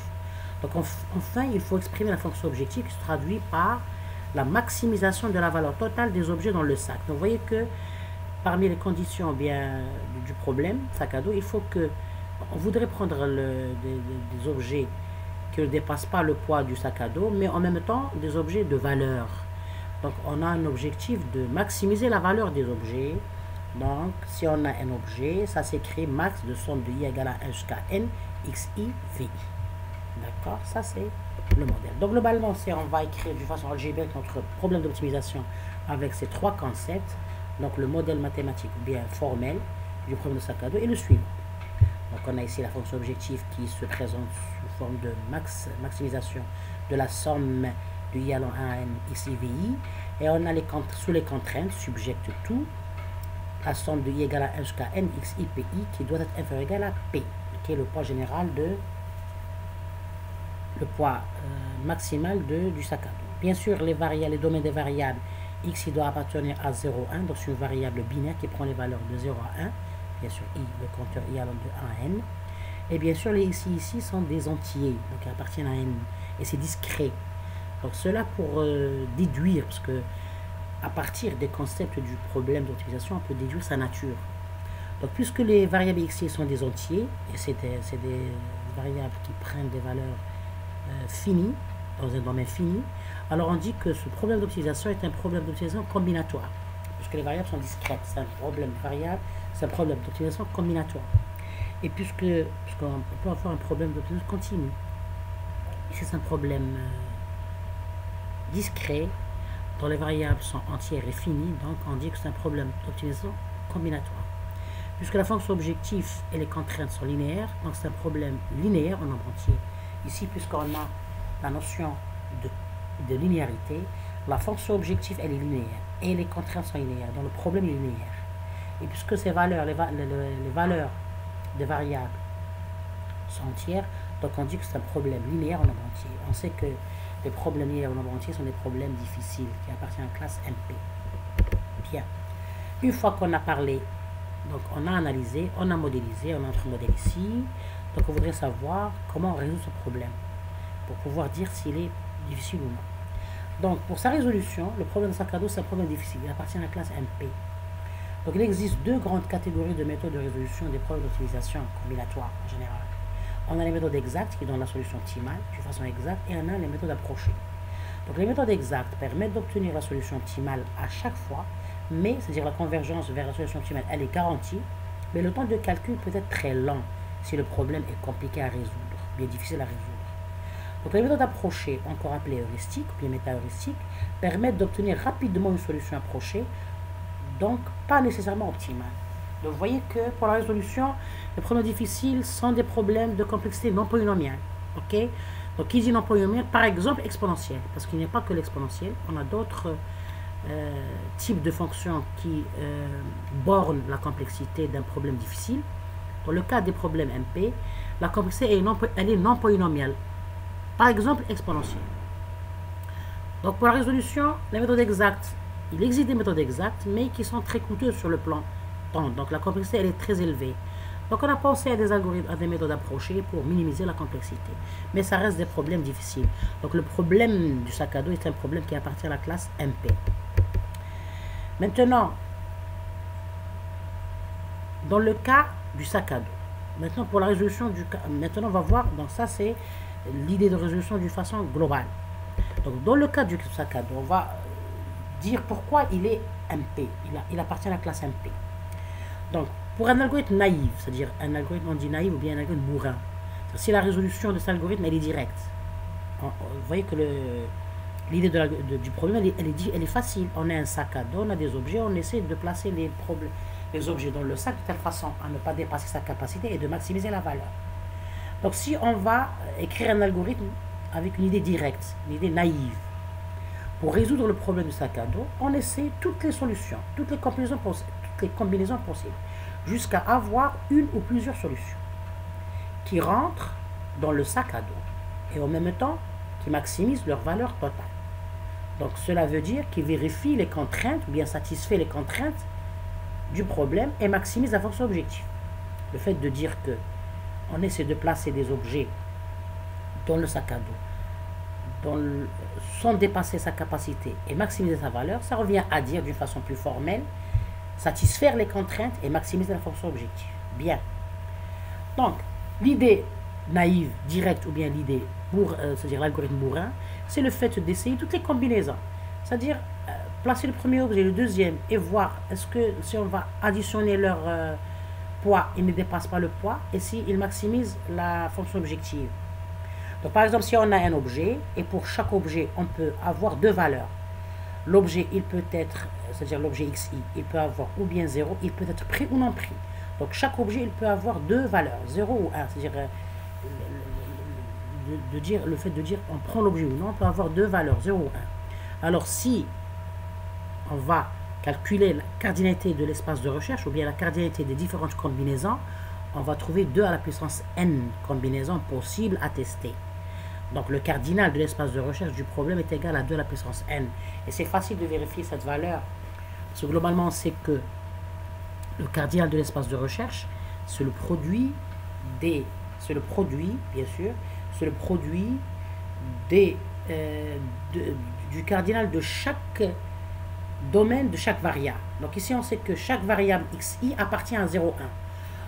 Donc enfin, il faut exprimer la fonction objectif qui se traduit par la maximisation de la valeur totale des objets dans le sac. Donc vous voyez que parmi les conditions du problème sac à dos, il faut que on voudrait prendre des objets qui ne dépassent pas le poids du sac à dos, mais en même temps des objets de valeur. Donc on a un objectif de maximiser la valeur des objets. Donc si on a un objet, ça s'écrit max de somme de i égale à 1 jusqu'à n xi vi. D'accord, ça c'est le modèle. Donc globalement, on va écrire de façon algébrique notre problème d'optimisation avec ces trois concepts. Donc le modèle mathématique ou bien formel du problème de sac à dos est le suivant. Donc on a ici la fonction objectif qui se présente sous forme de maximisation de la somme du i allant à n x i v i. Et on a sous les contraintes, subjecte tout, la somme de i égale à 1 jusqu'à n x i p i qui doit être inférieur égal à p, qui est le poids général le poids maximal du sac à dos. Bien sûr, les domaines des variables, x il doit appartenir à 0, 1, donc c'est une variable binaire qui prend les valeurs de 0 à 1. Bien sûr, i, le compteur i allant de 1 à n. Et bien sûr, les ici sont des entiers, donc ils appartiennent à n, et c'est discret. Donc cela pour déduire, parce que à partir des concepts du problème d'optimisation, on peut déduire sa nature. Donc puisque les variables x sont des entiers, et c'est des variables qui prennent des valeurs finies, dans un domaine fini, alors on dit que ce problème d'optimisation est un problème d'optimisation combinatoire, puisque les variables sont discrètes, c'est un problème variable, c'est un problème d'optimisation combinatoire. Et puisqu'on peut avoir un problème d'optimisation continue, ici c'est un problème discret, dont les variables sont entières et finies, donc on dit que c'est un problème d'optimisation combinatoire. Puisque la fonction objectif et les contraintes sont linéaires, donc c'est un problème linéaire en nombre entier. Ici, puisqu'on a la notion de linéarité, la fonction objectif elle est linéaire et les contraintes sont linéaires, donc le problème est linéaire. Et puisque ces valeurs, les valeurs des variables sont entières, donc on dit que c'est un problème linéaire en nombre entier. On sait que les problèmes linéaires en nombre entier sont des problèmes difficiles qui appartiennent à la classe MP. Bien. Une fois qu'on a parlé, donc on a analysé, on a modélisé, on a notre modèle ici. Donc on voudrait savoir comment on résout ce problème pour pouvoir dire s'il est difficile ou non. Donc pour sa résolution, le problème de sac à dos c'est un problème difficile, il appartient à la classe MP. Donc il existe deux grandes catégories de méthodes de résolution des problèmes d'optimisation combinatoire en général. On a les méthodes exactes qui donnent la solution optimale de façon exacte et on a les méthodes approchées. Donc les méthodes exactes permettent d'obtenir la solution optimale à chaque fois, mais c'est-à-dire la convergence vers la solution optimale, elle est garantie, mais le temps de calcul peut être très lent si le problème est compliqué à résoudre, bien difficile à résoudre. Donc les méthodes approchées, encore appelées heuristiques ou bien méta-heuristiques, permettent d'obtenir rapidement une solution approchée, donc pas nécessairement optimale. Donc vous voyez que pour la résolution, les problèmes difficiles sont des problèmes de complexité non polynomiale. Ok? Donc qui dit non polynomiale, par exemple exponentielle, parce qu'il n'y a pas que l'exponentielle, on a d'autres types de fonctions qui bornent la complexité d'un problème difficile. Dans le cas des problèmes MP, la complexité elle est non polynomiale. Par exemple, exponentielle. Donc pour la résolution, les méthodes exactes, il existe des méthodes exactes, mais qui sont très coûteuses sur le plan temps. Donc la complexité elle est très élevée. Donc on a pensé à des algorithmes, à des méthodes approchées pour minimiser la complexité. Mais ça reste des problèmes difficiles. Donc le problème du sac à dos est un problème qui appartient à la classe MP. Maintenant, dans le cas du sac à dos, maintenant pour la résolution du cas, maintenant on va voir, donc ça c'est l'idée de résolution d'une façon globale. Donc dans le cas du sac à dos, on va dire pourquoi il est MP, il appartient à la classe MP. Donc pour un algorithme naïf, c'est-à-dire un algorithme on dit naïf ou bien un algorithme bourrin, si la résolution de cet algorithme elle est directe, vous voyez que l'idée du problème elle est facile. On a un sac à dos, on a des objets, on essaie de placer les objets dans le sac de telle façon à ne pas dépasser sa capacité et de maximiser la valeur. Donc si on va écrire un algorithme avec une idée directe, une idée naïve, pour résoudre le problème du sac à dos, on essaie toutes les solutions, toutes les combinaisons possibles, jusqu'à avoir une ou plusieurs solutions qui rentrent dans le sac à dos et en même temps qui maximisent leur valeur totale. Donc cela veut dire qu'il vérifie les contraintes ou bien satisfait les contraintes du problème et maximise la fonction objective. Le fait de dire que on essaie de placer des objets dans le sac à dos sans dépasser sa capacité et maximiser sa valeur, ça revient à dire d'une façon plus formelle, satisfaire les contraintes et maximiser la fonction objective. Bien. Donc, l'idée naïve, directe ou bien l'idée, c'est-à-dire l'algorithme bourrin, c'est le fait d'essayer toutes les combinaisons. C'est-à-dire placer le premier objet, le deuxième et voir est-ce que si on va additionner leur poids, ils ne dépassent pas le poids et s'ils maximisent la fonction objective. Donc par exemple, si on a un objet, et pour chaque objet, on peut avoir deux valeurs. L'objet, il peut être, c'est-à-dire l'objet xi, il peut avoir ou bien 0, il peut être pris ou non pris. Donc chaque objet, il peut avoir deux valeurs, 0 ou 1. C'est-à-dire le fait de dire on prend l'objet ou non, on peut avoir deux valeurs, 0 ou 1. Alors si on va calculer la cardinalité de l'espace de recherche, ou bien la cardinalité des différentes combinaisons, on va trouver 2 à la puissance n combinaisons possibles à tester. Donc le cardinal de l'espace de recherche du problème est égal à 2 à la puissance n. Et c'est facile de vérifier cette valeur. Parce que globalement, on sait que le cardinal de l'espace de recherche, c'est le produit des... C'est le produit, bien sûr, c'est le produit des, du cardinal de chaque domaine de chaque variable. Donc ici, on sait que chaque variable xi appartient à 0,1.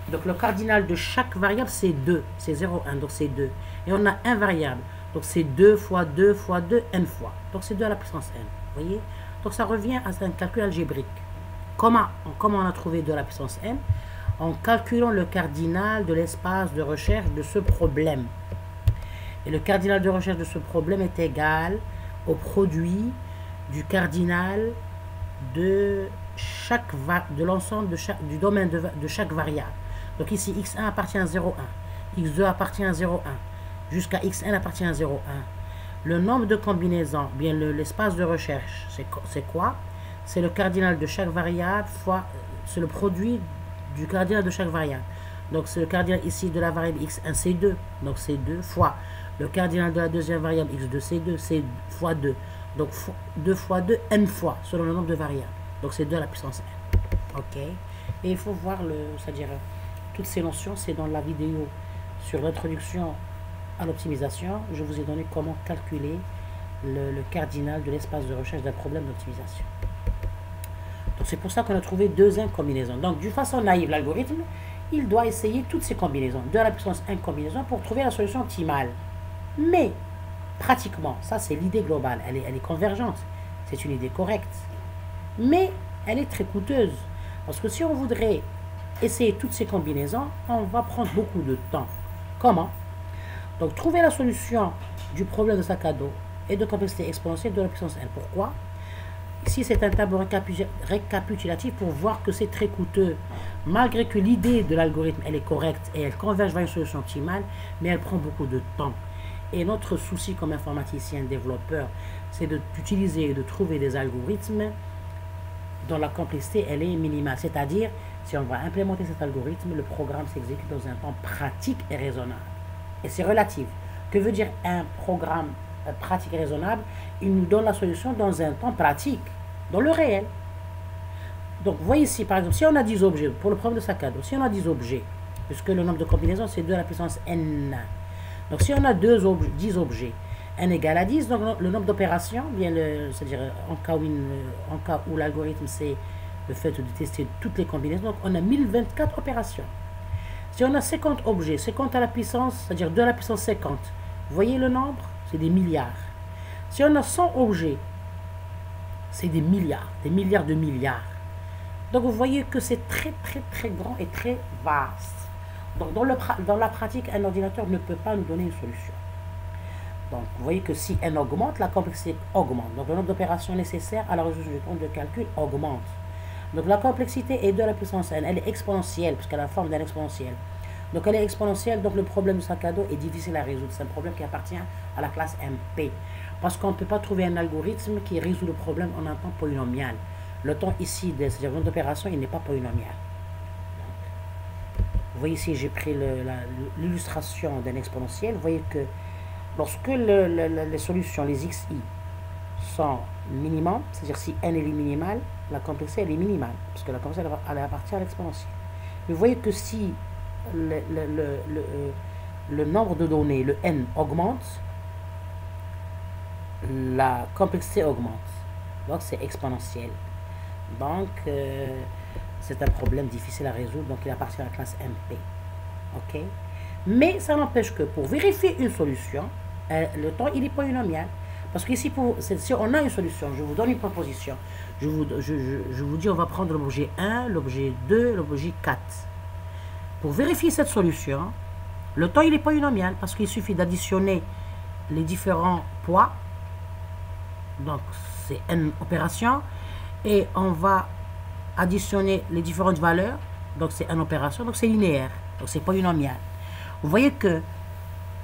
Donc le cardinal de chaque variable, c'est 2. C'est 0,1, donc c'est 2. Et on a un variable. Donc c'est 2 fois 2 fois 2, n fois. Donc c'est 2 à la puissance n. Vous voyez? Donc ça revient à un calcul algébrique. Comment on a trouvé 2 à la puissance n? En calculant le cardinal de l'espace de recherche de ce problème. Et le cardinal de recherche de ce problème est égal au produit du cardinal de l'ensemble du domaine de chaque variable. Donc ici, x1 appartient à 0,1, x2 appartient à 0,1, jusqu'à xn appartient à 0,1. Le nombre de combinaisons, bien l'espace de recherche, c'est quoi? C'est le cardinal de chaque variable fois, c'est le produit du cardinal de chaque variable. Donc c'est le cardinal ici de la variable x1, c'est 2, donc c'est 2 fois le cardinal de la deuxième variable x2, c'est 2, c'est fois 2. Donc 2 fois 2, n fois, selon le nombre de variables. Donc c'est 2 à la puissance n. Ok. Et il faut voir c'est-à-dire toutes ces notions, c'est dans la vidéo sur l'introduction à l'optimisation. Je vous ai donné comment calculer le cardinal de l'espace de recherche d'un problème d'optimisation. Donc c'est pour ça qu'on a trouvé 2 combinaisons. Donc d'une façon naïve, l'algorithme, il doit essayer toutes ces combinaisons, 2 à la puissance 1 combinaisons pour trouver la solution optimale. Mais pratiquement, ça c'est l'idée globale, elle est convergente, c'est une idée correcte. Mais elle est très coûteuse, parce que si on voudrait essayer toutes ces combinaisons, on va prendre beaucoup de temps. Comment? Donc trouver la solution du problème de sac à dos et de complexité exponentielle de la puissance n. Pourquoi? Ici c'est un tableau récapitulatif pour voir que c'est très coûteux. Malgré que l'idée de l'algorithme elle est correcte et elle converge vers une solution optimale, mais elle prend beaucoup de temps. Et notre souci comme informaticien développeur, c'est d'utiliser et de trouver des algorithmes dont la complexité elle est minimale. C'est-à-dire, si on va implémenter cet algorithme, le programme s'exécute dans un temps pratique et raisonnable. Et c'est relatif. Que veut dire un programme pratique et raisonnable? Il nous donne la solution dans un temps pratique, dans le réel. Donc, vous voyez ici, par exemple, si on a 10 objets, pour le problème de sac à dos, si on a 10 objets, puisque le nombre de combinaisons, c'est 2 à la puissance n. Donc, si on a 10 objets, n égale à 10, donc le nombre d'opérations, c'est-à-dire en cas où l'algorithme, c'est le fait de tester toutes les combinaisons, donc on a 1024 opérations. Si on a 50 objets, 50 à la puissance, c'est-à-dire 2 à la puissance 50, vous voyez le nombre? C'est des milliards. Si on a 100 objets, c'est des milliards de milliards. Donc vous voyez que c'est très grand et très vaste. Donc dans la pratique, un ordinateur ne peut pas nous donner une solution. Donc vous voyez que si n augmente, la complexité augmente. Donc le nombre d'opérations nécessaires à la résolution du compte de calcul augmente. Donc la complexité est 2 à la puissance n. Elle est exponentielle, puisqu'elle a la forme d'un exponentiel. Donc elle est exponentielle, donc le problème du sac à dos est difficile à résoudre. C'est un problème qui appartient à la classe MP. Parce qu'on ne peut pas trouver un algorithme qui résout le problème en un temps polynomial. Le temps ici, c'est-à-dire le nombre d'opérations, il n'est pas polynomial. Vous voyez ici, j'ai pris l'illustration d'un exponentiel. Vous voyez que lorsque les solutions, les xi, sont minimum, c'est-à-dire si n est minimal, la complexité elle est minimale, parce que la complexité elle appartient à l'exponentielle. Mais vous voyez que si le nombre de données, le n, augmente, la complexité augmente. Donc c'est exponentiel. Donc c'est un problème difficile à résoudre, donc il appartient à la classe MP. Ok? Mais ça n'empêche que pour vérifier une solution, le temps il est polynomial. Parce qu'ici, si on a une solution, je vous donne une proposition. Je vous dis, on va prendre l'objet 1, l'objet 2, l'objet 4. Pour vérifier cette solution, le temps, il est polynomial, parce qu'il suffit d'additionner les différents poids, donc c'est n opérations, et on va additionner les différentes valeurs, donc c'est n opérations, donc c'est linéaire, donc c'est polynomial. Vous voyez que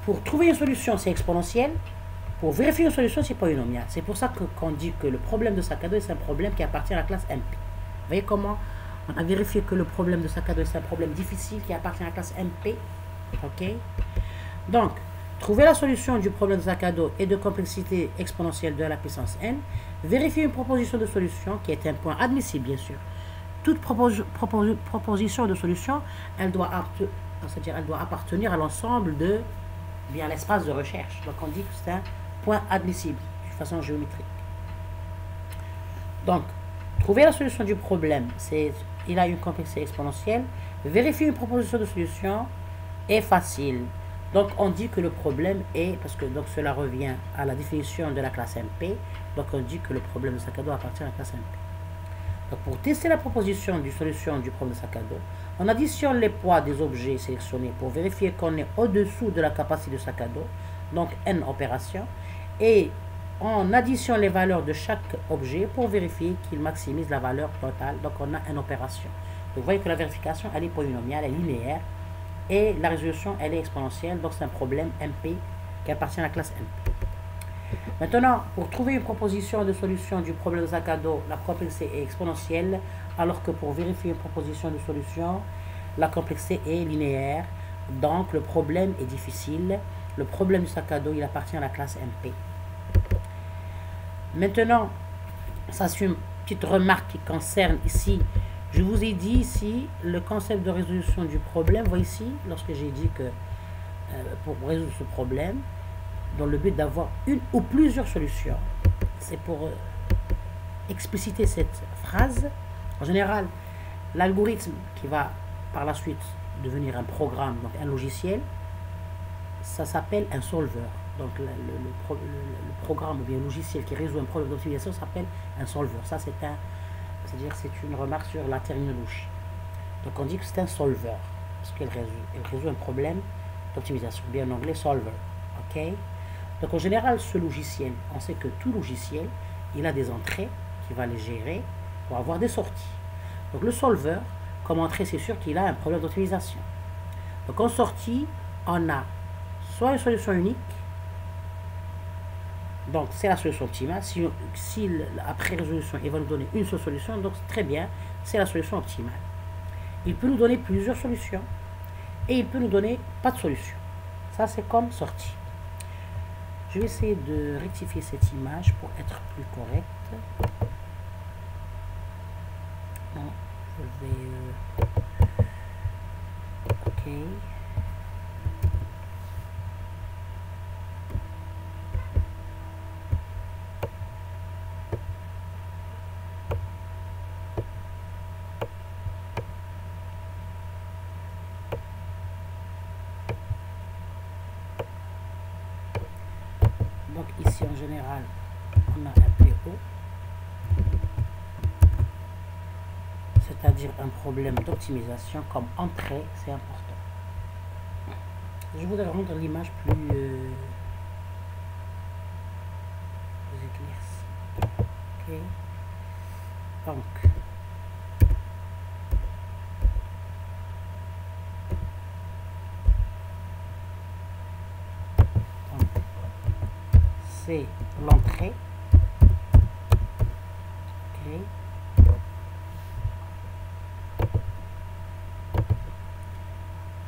pour trouver une solution, c'est exponentiel. Pour vérifier une solution, c'est polynomial. C'est pour ça qu'on dit que le problème de sac à dos, c'est un problème qui appartient à la classe MP. Vous voyez comment on a vérifié que le problème de sac à dos, c'est un problème difficile qui appartient à la classe MP. Ok. Donc, trouver la solution du problème de sac à dos est de complexité exponentielle de la puissance n. Vérifier une proposition de solution, qui est un point admissible, bien sûr. Toute proposition de solution, elle doit appartenir à l'ensemble de l'espace de recherche. Donc, on dit que c'est un point admissible de façon géométrique. Donc, trouver la solution du problème, il a une complexité exponentielle. Vérifier une proposition de solution est facile. Donc, on dit que le problème est, parce que donc, cela revient à la définition de la classe MP, donc on dit que le problème de sac à dos appartient à la classe MP. Donc, pour tester la proposition du solution du problème de sac à dos, on additionne les poids des objets sélectionnés pour vérifier qu'on est au-dessous de la capacité du sac à dos, donc n opérations, et on additionne les valeurs de chaque objet pour vérifier qu'il maximise la valeur totale, donc on a n opérations. Donc, vous voyez que la vérification, elle est polynomiale, elle est linéaire, et la résolution, elle est exponentielle, donc c'est un problème MP qui appartient à la classe MP. Maintenant, pour trouver une proposition de solution du problème de sac à dos, la complexité est exponentielle, alors que pour vérifier une proposition de solution, la complexité est linéaire. Donc, le problème est difficile. Le problème du sac à dos, il appartient à la classe MP. Maintenant, ça c'est une petite remarque qui concerne ici. Je vous ai dit ici le concept de résolution du problème. Vous voyez ici, lorsque j'ai dit que pour résoudre ce problème, dans le but d'avoir une ou plusieurs solutions. C'est pour expliciter cette phrase. En général, l'algorithme qui va par la suite devenir un programme, donc un logiciel, ça s'appelle un solver. Donc le programme ou bien le logiciel qui résout un problème d'optimisation s'appelle un solver. Ça c'est-à-dire c'est une remarque sur la terminologie. Donc on dit que c'est un solver parce qu'elle résout un problème d'optimisation, bien en anglais solver. Ok. Donc en général, ce logiciel, on sait que tout logiciel, il a des entrées qui va les gérer pour avoir des sorties. Donc le solver, comme entrée, c'est sûr qu'il a un problème d'optimisation. Donc en sortie, on a soit une solution unique, donc c'est la solution optimale. Si après résolution, il va nous donner une seule solution, donc très bien, c'est la solution optimale. Il peut nous donner plusieurs solutions et il peut nous donner pas de solution. Ça, c'est comme sortie. Je vais essayer de rectifier cette image pour être plus correct. Non, je vais... ok. Donc ici en général, on a un PO, c'est-à-dire un problème d'optimisation comme entrée, c'est important. Je voudrais rendre l'image plus éclaircie. Ok. Donc, c'est l'entrée. Ok.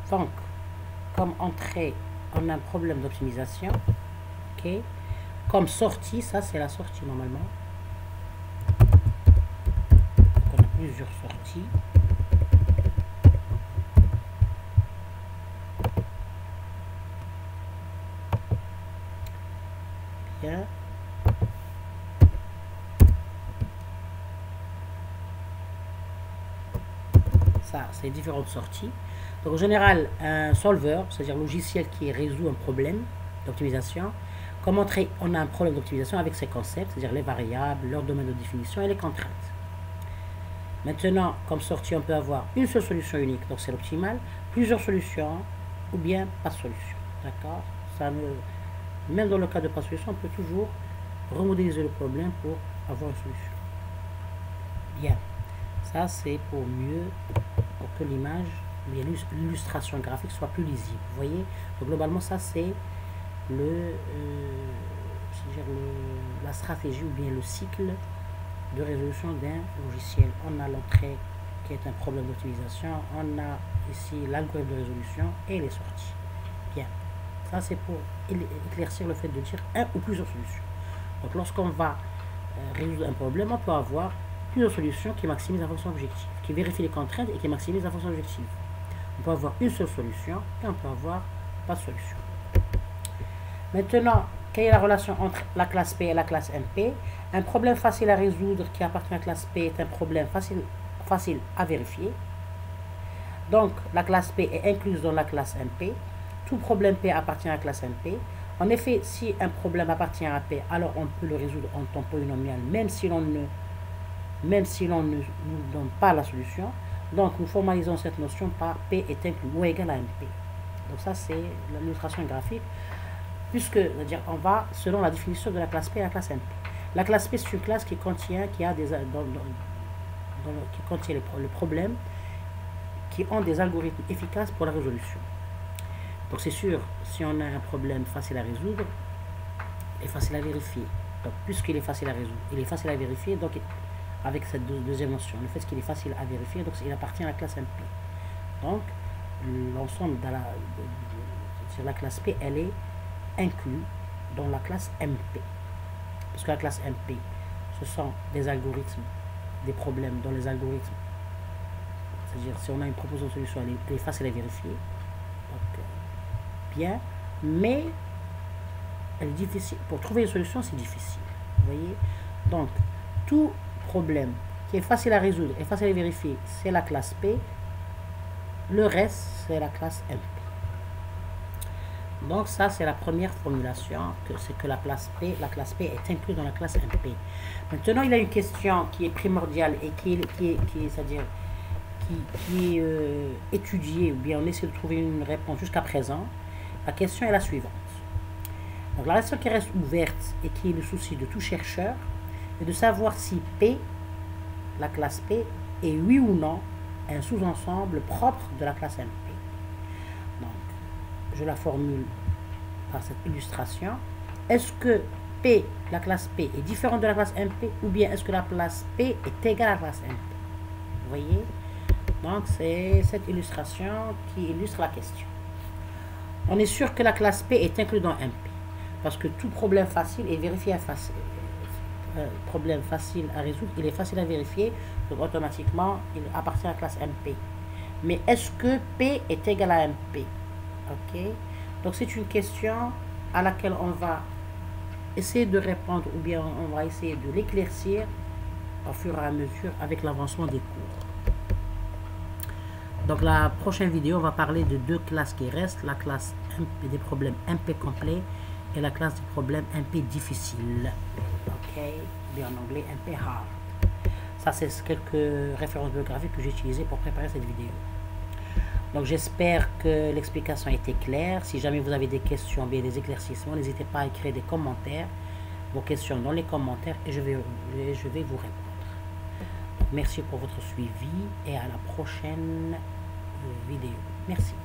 Donc, comme entrée, on a un problème d'optimisation. Ok. Comme sortie, ça c'est la sortie normalement. Donc, on a plusieurs sorties. Bien. Ça, c'est différentes sorties. Donc en général, un solver, c'est-à-dire un logiciel qui résout un problème d'optimisation. Comme entrée, on a un problème d'optimisation avec ses concepts, c'est-à-dire les variables, leur domaine de définition et les contraintes. Maintenant, comme sortie, on peut avoir une seule solution unique, donc c'est l'optimal, plusieurs solutions ou bien pas de solution. D'accord? Même dans le cas de pas de solution, on peut toujours remodéliser le problème pour avoir une solution. Bien, ça c'est pour que l'image, l'illustration graphique soit plus lisible. Vous voyez, donc, globalement ça c'est la stratégie ou bien le cycle de résolution d'un logiciel. On a l'entrée qui est un problème d'optimisation, on a ici l'algorithme de résolution et les sorties. Bien, ça c'est pour éclaircir le fait de dire un ou plusieurs solutions. Donc lorsqu'on va résoudre un problème, on peut avoir plusieurs solutions qui maximisent la fonction objective, qui vérifient les contraintes et qui maximisent la fonction objective. On peut avoir une seule solution et on peut avoir pas de solution. Maintenant, quelle est la relation entre la classe P et la classe MP? Un problème facile à résoudre qui appartient à la classe P est un problème facile à vérifier. Donc, la classe P est incluse dans la classe MP. Tout problème P appartient à la classe MP. En effet, si un problème appartient à P, alors on peut le résoudre en temps polynomial, même si l'on ne nous donne pas la solution. Donc, nous formalisons cette notion par P est inclus ou égal à MP. Donc, ça, c'est l'illustration graphique, puisque, c'est-à-dire, on va selon la définition de la classe P et la classe MP. La classe P, c'est une classe qui contient les problèmes qui ont des algorithmes efficaces pour la résolution. Donc c'est sûr, si on a un problème facile à résoudre et facile à vérifier, donc puisqu'il est facile à résoudre, il est facile à vérifier, donc avec cette deuxième notion, le fait qu'il est facile à vérifier, donc il appartient à la classe MP. Donc l'ensemble sur la classe P, elle est inclue dans la classe MP. Parce que la classe MP, ce sont des algorithmes, des problèmes dans les algorithmes. C'est-à-dire, si on a une proposition de solution, elle est facile à vérifier. Donc, bien, mais elle est difficile. Pour trouver une solution, c'est difficile. Vous voyez? Donc, tout problème qui est facile à résoudre et facile à vérifier, c'est la classe P. Le reste, c'est la classe MP. Donc ça, c'est la première formulation, c'est que la classe P est incluse dans la classe MP. Maintenant, il y a une question qui est primordiale et qui est étudiée, ou bien on essaie de trouver une réponse jusqu'à présent. La question est la suivante. Donc la question qui reste ouverte et qui est le souci de tout chercheur est de savoir si P, la classe P, est oui ou non un sous-ensemble propre de la classe MP. Je la formule par cette illustration. Est-ce que P, la classe P, est différente de la classe MP ou bien est-ce que la classe P est égale à la classe MP? Vous voyez? Donc, c'est cette illustration qui illustre la question. On est sûr que la classe P est inclue dans MP parce que tout problème facile est vérifié problème facile à résoudre, il est facile à vérifier, donc automatiquement, il appartient à la classe MP. Mais est-ce que P est égal à MP? Ok, donc c'est une question à laquelle on va essayer de répondre ou bien on va essayer de l'éclaircir au fur et à mesure avec l'avancement des cours. Donc la prochaine vidéo, on va parler de deux classes qui restent, la classe MP des problèmes MP complets et la classe des problèmes MP difficiles. Ok, bien en anglais MP hard. Ça, c'est quelques références bibliographiques que j'ai utilisées pour préparer cette vidéo. Donc j'espère que l'explication a été claire. Si jamais vous avez des questions, bien des éclaircissements, n'hésitez pas à écrire des commentaires, vos questions dans les commentaires et je vais vous répondre. Donc, merci pour votre suivi et à la prochaine vidéo. Merci.